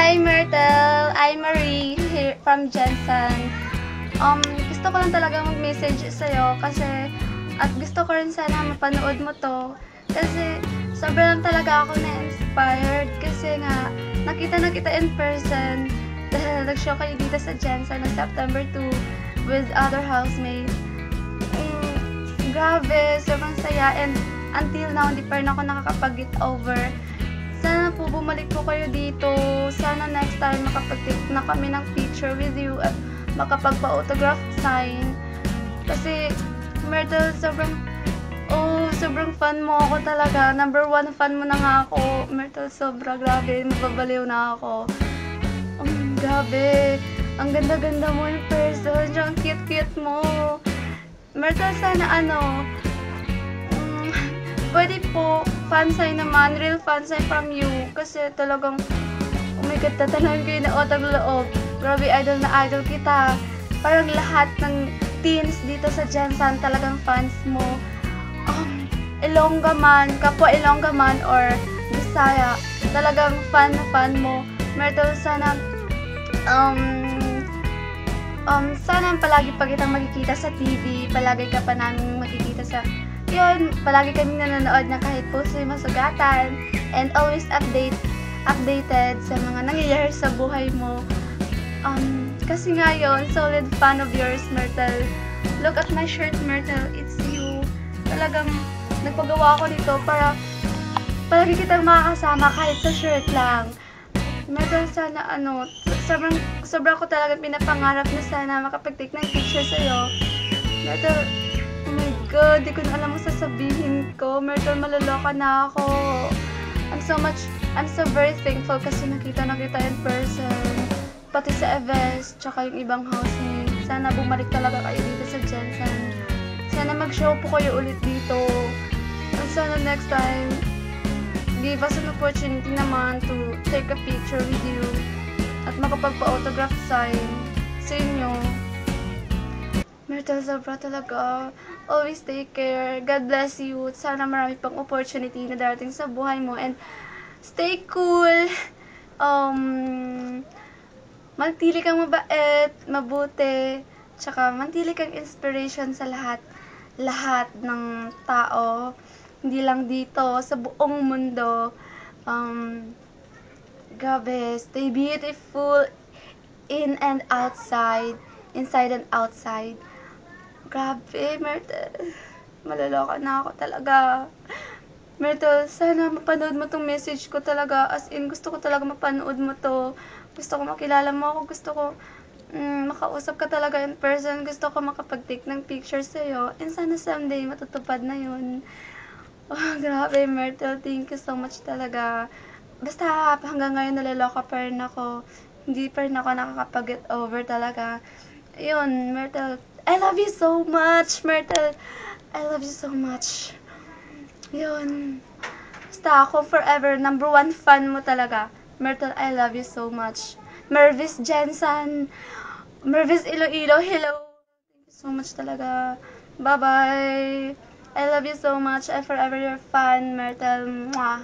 Hi Myrtle! I'm Marie here from Jensen. Gusto ko lang talaga mag-message sa'yo kasi at gusto ko rin sana mapanood mo to kasi sobrang talaga ako na-inspired kasi nga nakita na kita in person dahil nag-show kayo dito sa Jensen ng September 2 with other housemates. Grabe, sobrang saya and until now hindi pa rin ako nakakapag-get over. Sana po bumalik po kayo dito. Sana next time makapag-take na kami ng picture with you at makapagpa-autograph sign. Kasi, Myrtle, sobrang fan mo ako talaga. Number 1 fan mo na nga ako. Myrtle, sobra, grabe. Mababaliw na ako. Grabe. Ang ganda-ganda mo in person. Ang cute-cute mo. Myrtle, sana pwede po, fan sign naman, real fan sign from you. Kasi talagang, oh my God, tatanahin ko yun na utang loob. Grabe, idol na idol kita. Parang lahat ng teens dito sa Jensen talagang fans mo. Ilongga man, kapwa Ilongga man, or Bisaya, talagang fan na fan mo. Myrtle, sana, sana palagi pa kitang makikita sa TV, palagi ka pa namin makikita sa yun, palagi kami nanonood na kahit po sa masugatan and always updated sa mga nangyayari sa buhay mo. Kasi nga yun, solid fan of yours, Myrtle. Look at my shirt, Myrtle. It's you. Talagang nagpagawa ako nito para palagi kitang makakasama kahit sa shirt lang. Myrtle, sana sobrang ko talaga pinapangarap na sana makapag-take ng picture sa'yo. Myrtle, oh my God, di ko na alam mo sasabihin ko. Myrtle, malaloka na ako. I'm so very thankful kasi nakita na kita in person. Pati sa Eves, tsaka yung ibang housemates. Sana bumalik talaga kayo dito sa Jensen. Sana mag-show po kayo ulit dito. At sana next time, give us an opportunity naman to take a picture with you at makapagpa-autograph sign sa inyo. Myrtle, sobra talaga. Always take care. God bless you. Sana marami pang opportunity na darating sa buhay mo. And stay cool. Manatili kang mabait, mabuti. Tsaka manatili kang inspiration sa lahat ng tao. Hindi lang dito, sa buong mundo. Grabe, stay beautiful in and outside. Inside and outside. Grabe, Myrtle. Malaloka na ako talaga. Myrtle, sana mapanood mo tong message ko talaga. As in, gusto ko talaga mapanood mo to. Gusto ko makilala mo ako. Gusto ko makausap ka talaga in person. Gusto ko makapag-take ng picture sa'yo. And sana someday matutupad na yun. Oh, grabe, Myrtle. Thank you so much talaga. Basta hanggang ngayon nalaloka pa rin ako. Hindi pa rin ako nakakapag-get over talaga. Ayun, Myrtle. I love you so much, Myrtle. I love you so much. Yun. Basta ako forever, number 1 fan mo talaga. Myrtle, I love you so much. Mervis Jensen. Mervis Iloilo, hello. Thank you so much talaga. Bye-bye. I love you so much. I'm forever your fan, Myrtle. Mwah.